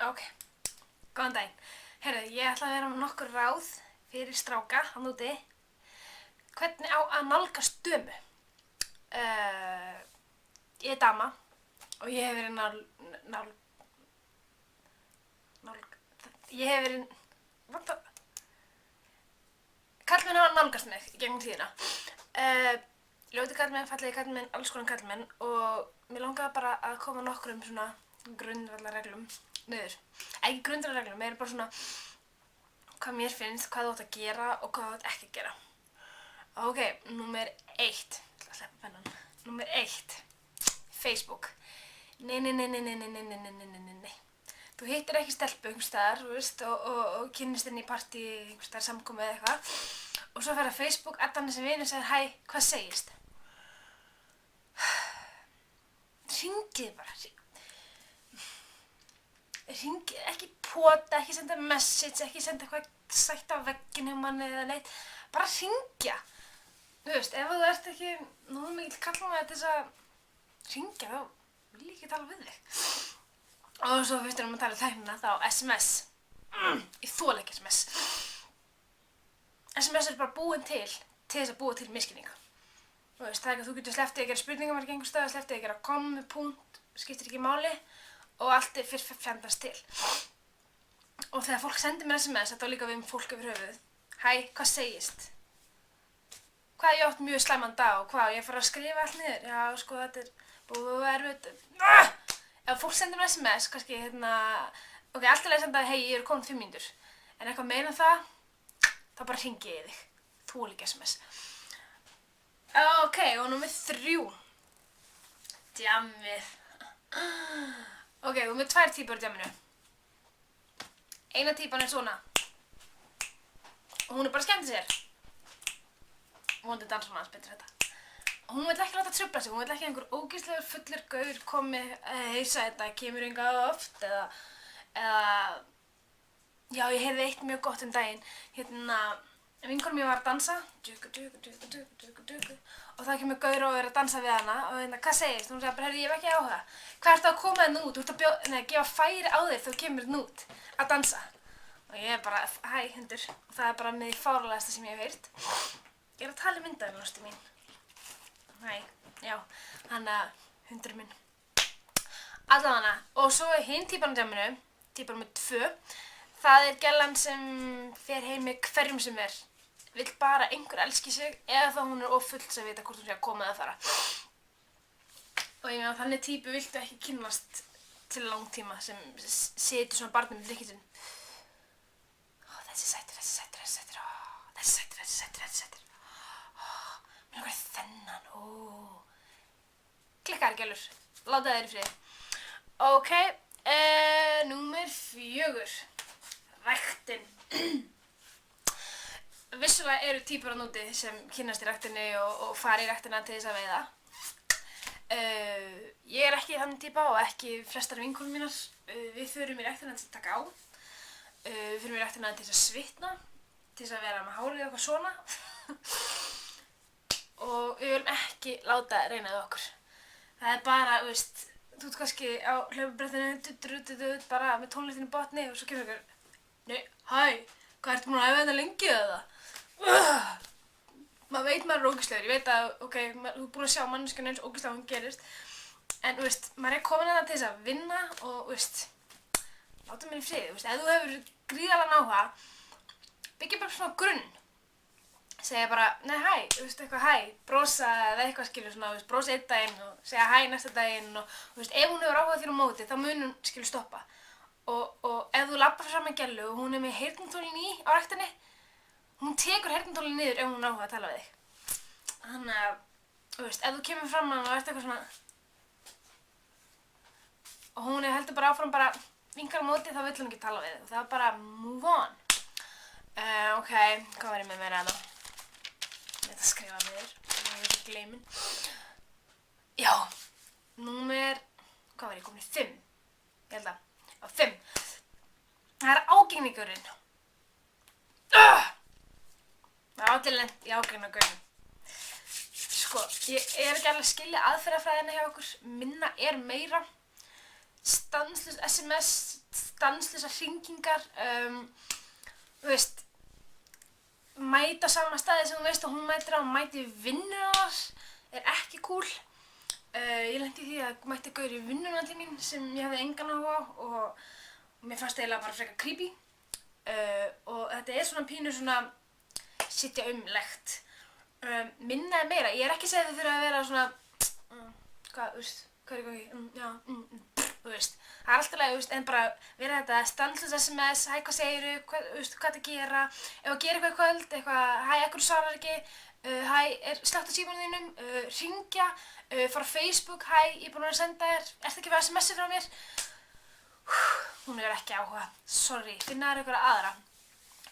Ok, góðan daginn. Heyrðu, ég ætla að vera með nokkur ráð fyrir stráka hann úti. Hvernig á að nálgast dömu? Ég er dama og ég hef verið ég hef verið, kallmenn hafa nálgast mig í gegnum tíðina. Ljóti kallmenn, fallegi kallmenn, alls konar kallmenn og mér langaði bara að koma nokkrum svona grundvallarreglum niður. Ekki grundvallarreglum, meira bara svona hvað mér finnst, hvað þú átt að gera og hvað þú átt ekki að gera. Ok, númer 1. Ég ætla að sleppa pennan. Númer 1. Facebook. Nei. Þú hittir ekki stelpu einhvers staðar, þú veist, og kynnist henni í partí, einhvers staðar samkomu eða eitthvað. Og svo fer á Facebook, addan þessi vinur og segir, hæ, hvað segist? Hringið bara. Hringið, ekki pota, ekki senda message, ekki senda eitthvað sætt á vegginn hjá manni eða neitt. Bara hringja. Þú veist, ef þú ert ekki nógu mikill kallmaður til þess að hringja, þá vil ég ekki tala við þig. Og svo fyrst erum við að tala um tæknina, þá SMS. Ég þoli ekki SMS. SMS er bara búin til þess að búa til misskilning. Þú veist, það er ekki að þú getur sleppt í að gera spurningamerki einhvers staðar, sleppt í að gera kommu, punkt, skiptir ekki máli og allt er fyrst fjandast til. Og þegar fólk sendir mér SMS, þetta á líka við fólk yfir höfuð. Hæ, hvað segist? Hvað ég átt mjög slæman dag og hvað, ég fara að skrifa allt niður? Já, sko, þetta er búið og erfitt. Ef fólk sendir mér SMS, kannski, ok, alltaf leið senda, hei, ég er komin 5 mínútur. En eitthvað meira en það, þá bara hringi ég þig. Þú líka SMS. Ok, og númer 3. Djammið. Ok, þú með 2 típur á djamminu. Eina típan er svona. Og hún er bara að skemmta sér. Vonandi dansar hún aðeins betur þetta. Hún vill ekki láta trufla sig, hún vill ekki einhver ógeðslegur fullur gaur komi heilsa þetta, kemur hingað oft eða já, ég heyrði eitt mjög gott daginn, vinkona mín var að dansa og það kemur gaur og er að dansa við hana og hvað segist? Hún sagði bara, heyrðu, ég hef ekki áhuga. Hvað ertu að koma þarna út? Þú ert að gefa færi á þig þegar þú kemur þarna út að dansa. Og ég er bara, hæ, hundur, og það er bara með því fáránlegasta sem ég hef heyrt. Ég er að tala um myndavél, ástu mín. Hæ, já, hann að hundurinn minn. Allavega, og svo hinn típan á djamminu, típan með 2, það er gellan sem fer heim með hverjum sem er. Vill bara einhver elski sig eða þá hún er of full sem vita hvort hún sé að koma eða fara. Og ég meina, þannig típu viltu ekki kynnast til langtíma sem setur svona barnið með drikkinn sinn. Þessi sætur. Mér langar þennan, Klikkar, gælur. Láta þér í friði. Ok, númer 4. Ræktin. Vissulega eru típur þarna úti sem kynnast í ræktinni og fara í ræktina til þess að veiða. Ég er ekki þannig típa og ekki flestar vinkonur mínar. Við förum í ræktina til að taka á. Við förum í ræktina til þess að svitna, til þess að vera með hárið og eitthvað svona. Og við viljum ekki láta reyna við okkur. Það er bara, þú veist, þú ert kannski á hlaupabrettinu, bara með tónlistinni í botni og svo kemur ykkur, nei, hæ, hvað ertu búin að æfa þetta lengi eða? Maður veit maður er ógeðslegur, ég veit að, ok, þú ert búin að sjá manneskjuna eins ógeðslega hún gerist. En, þú veist, maður er komin þarna til þess að vinna og, þú veist, láta mér í friði, þú veist, ef þú hefur gríðarlegan áhuga, byggja bara svona grunn. Segja bara, nei hæ, þú veist eitthvað hæ, brosa eða eitthvað skilur svona, þú veist, brosa einn daginn og segja hæ næsta daginn og þú veist, ef hún hefur áhuga þér á móti, þá mun hún skilur stoppa. Og ef þú labbar fram með gælu og hún er með heyrnartólin í á ræktinni, hún tekur heyrnartólin niður ef hún á áhuga að tala við þig. Þannig að, þú veist, ef þú kemur fram með hann og ert eitthvað svona og hún heldur bara áfram bara vinkar á móti, þá vill hún ekki tala við þig og það er bara move on. Ok, hvað var ég með meira þarna? Ég ætla að skrifa með þér, ég er ekki gleymin. Já, númer, hvað var ég komin í 5? Ég held að, já 5. Það er ágengningurinn. Það er allir lent í ágengningurinn. Sko, ég er ekki alveg að skilja aðferðafræðina hjá okkur. Minna er meira. Stanslaust SMS, stanslausar hringingar, þú veist, mæta á sama staði sem þú veist að hún mætir á, mæti vinnuna hennar, ekki cool. Ég lenti í því að mætti gaur í vinnuna til mín sem ég hafði engan áhuga á og mér fannst eiginlega bara frekar creepy. Og þetta svona pínu svona sitja legt. Minna en meira, ég ekki að segja þau þurfa að vera svona, hvað, þú veist, hvað í gangi, þú veist, það alltaf leið, þú veist, en bara vera þetta stanslaust SMS, hæ, hvað segirðu, þú veist, hvað að gera, ef að gera eitthvað í kvöld, eitthvað, hæ, ekkur svarar ekki, hæ, slökkt á símanum þínum, hringja, fara á Facebook, hæ, ég er búin að senda þér, ertu ekki að fá SMS-i frá mér? Hún hefur ekki áhuga, sorry, finna þér einhverja aðra.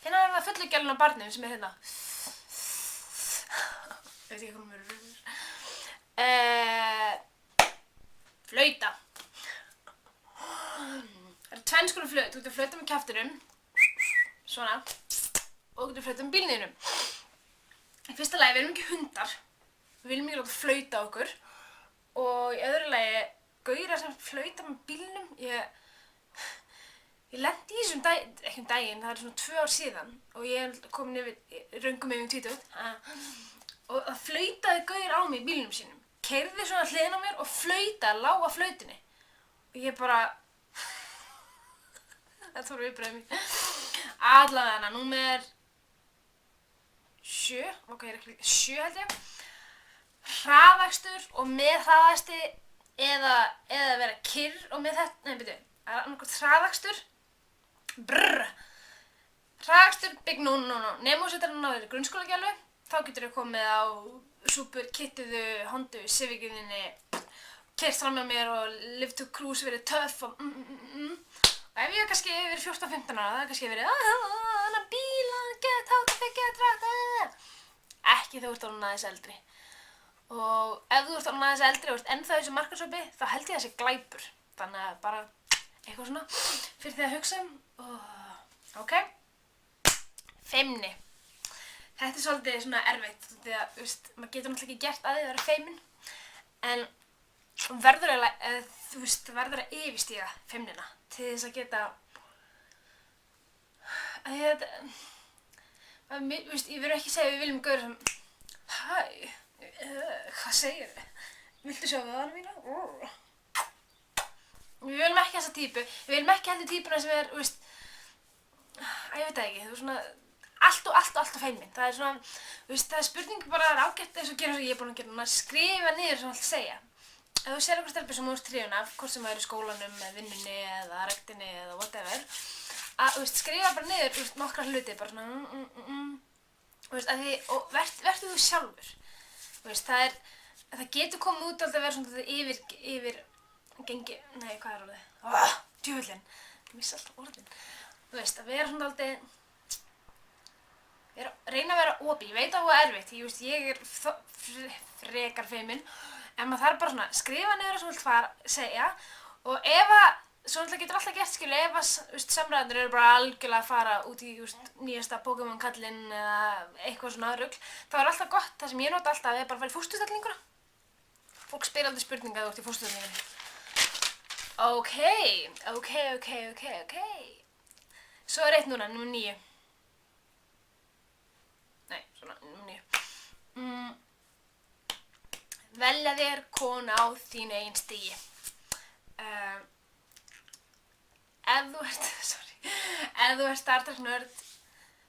Finna þér það fullu gælun á barnum sem hérna. Ég veit ekki hvað hún flauta. Það tvenns konar flaut, þú getur flauta með kjaftinum, svona, og þú getur flauta með bílnum. Í fyrsta lagi, við erum ekki hundar, við viljum ekki láta flauta á okkur, og í öðru lagi, gaurar sem flauta með bílnum, ég lendi í þessum ekki daginn, það svona 2 ár síðan, og ég komin röngum yfir 20, og það flautaði gaur á mig í bílnum sínum, keyrði svona hliðina á mér og flautaði, lá á flautinni, og ég bara, þetta voru viðbröðið mín. Allavega númer 7, ok, ég ekki 7 held ég. Hraðakstur og með hraðaksti eða vera kyrr og með þetta, nei byrju, það annarkvort hraðakstur, hraðakstur, big no. Nefnum þú setur hann á þér grunnskólagjallu, þá getur þau komið á súper kittuðu Hondu Civic'inni, keyrt fram hjá mér og live to cruise, verið töff og Og ef ég kannski verið 14-15 ára, það er kannski verið þennan bíl, get rætt, ekki þegar þú ert orðin aðeins eldri. Og ef þú ert orðin aðeins eldri og ert ennþá í þessu markaðshópi, þá held ég að það sé glæpur. Þannig að bara eitthvað svona fyrir því að hugsa ok. Feimni. Þetta svolítið svona erfitt, því að maður getur náttúrulega ekki gert að því að vera feiminn. En þú verður að yfirstíga feimnina til þess að geta ég verður ekki að segja að við viljum gaura sem hæ, hvað segirðu? Viltu sjá vöðvana mína? Við viljum ekki þessa típu, við viljum ekki heldur típuna sem ég veit það ekki, þú svona allt feiminn. Það er svona, það er spurning bara ágætt eins og gera eins og ég er búin að gera, skrifa niður sem allt segja. Ef þú sér einhver stelpu sem þú ert hrifin af, hvort sem það er í skólanum, eða vinnunni, eða rektinni, eða whatever, að skrifa bara niður nokkra hluti, bara svona og vertu þú sjálfur. Það getur komið út alltaf að vera svona yfir gengi, nei, hvað er orðið? Djöfullinn, ég missi alltaf orðin. Að vera svona alltaf, reyna að vera opin, ég veit að það er erfitt, ég er frekar feiminn, en maður þarf bara svona að skrifa niður það sem þú vilt fara að segja og ef að, svo náttúrulega getur alltaf gert skilu, ef að samræðendur eru bara algjörlega að fara út í nýjasta Pokémon kallinn eða eitthvað svona rugl, þá er alltaf gott, það sem ég nota alltaf er bara að fara í fósturstellinguna. Fólk spyr aldrei spurninga að þú ert í fósturstellingunni. Ok. Svo er eitt núna, númer 9. Nei, svona, númer 9. Velja þér konu á þínu eigin stigi. Ef þú ert Star Trek nörd,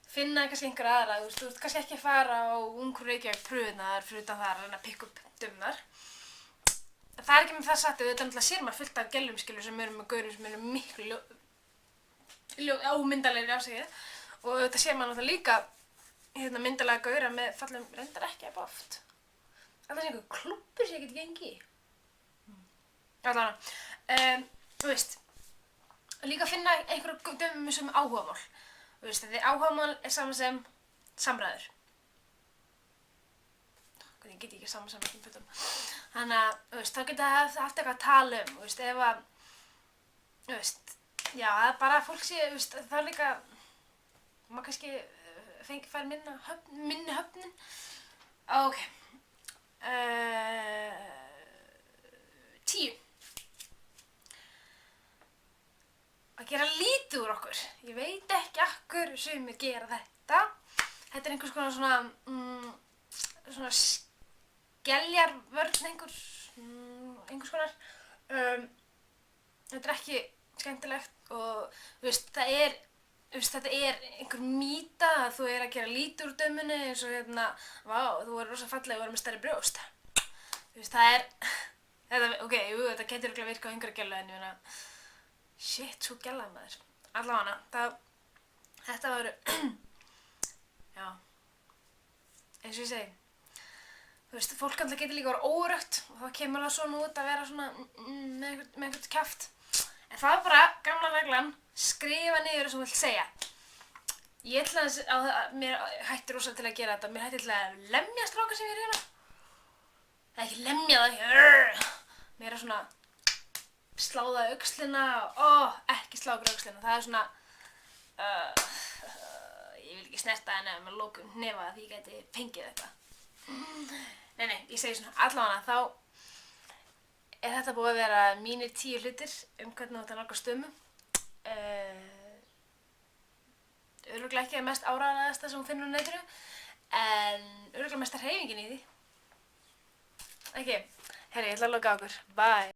finna kannski einhver aðra, þú ert kannski ekki að fara á Ungfrú Reykjavík pröfunar fyrir utan það að reyna að pikka upp dumnar. Það er ekki með það sagt, þetta náttúrulega sér maður fullt af gælum sem eru með gaurum sem eru miklu ómyndalegri afsakið og þetta sér maður náttúrulega líka myndalega gaura með fallum reyndar ekki eitthvað oft. Það er einhver klubbur sem ég get gengi í. Allavega, líka finna einhverju dömum sem áhugamál. Því áhugamál er saman sem samræður. Ég get ekki saman sem kynfötum. Þannig að, þá geta það haft eitthvað að tala já, það er bara fólk sé, það er líka, maður kannski fær minni höfnin. Ok. 10. að gera lítið úr okkur. Ég veit ekki af hverju sumir gera þetta. Þetta einhvers konar svona skeljarvörn einhvers konar. Þetta ekki skemmtilegt og þetta einhver mýta að þú að gera lítið úr dömunni eins og vá, þú rosa falleg og með stærri brjóst. Þetta getur örugglega virkað á einhverja gælu en ég meina, shit, svo gæla maður. Allavega, þetta var, já, eins og ég segi, fólk alltaf getur líka verið óöruggt og þá kemur það svona út að vera svona með einhvern kjaft. En það bara gamla reglan, skrifa niður það sem þú vilt segja. Ég ætla að mér hætti rosa til að gera þetta, mér hætti til að lemja stráka sem ég hérna. Það er ekki lemja það, mér svona sláða öxlina og ekki slá okkur öxlina. Það er svona, ég vil ekki snerta henni með lokum hnefa því ég gæti fengið eitthvað. Nei, ég segi svona, allavega þá er þetta búið að vera mínir 10 hlutir hvernig þú átt að nálgast dömu. Örugglega ekki það mest áreiðanlegasta sem þú finnur á netinu, en örugglega mesta hreyfingin í því. Herri, ég ætla að loka á okkur. Bye!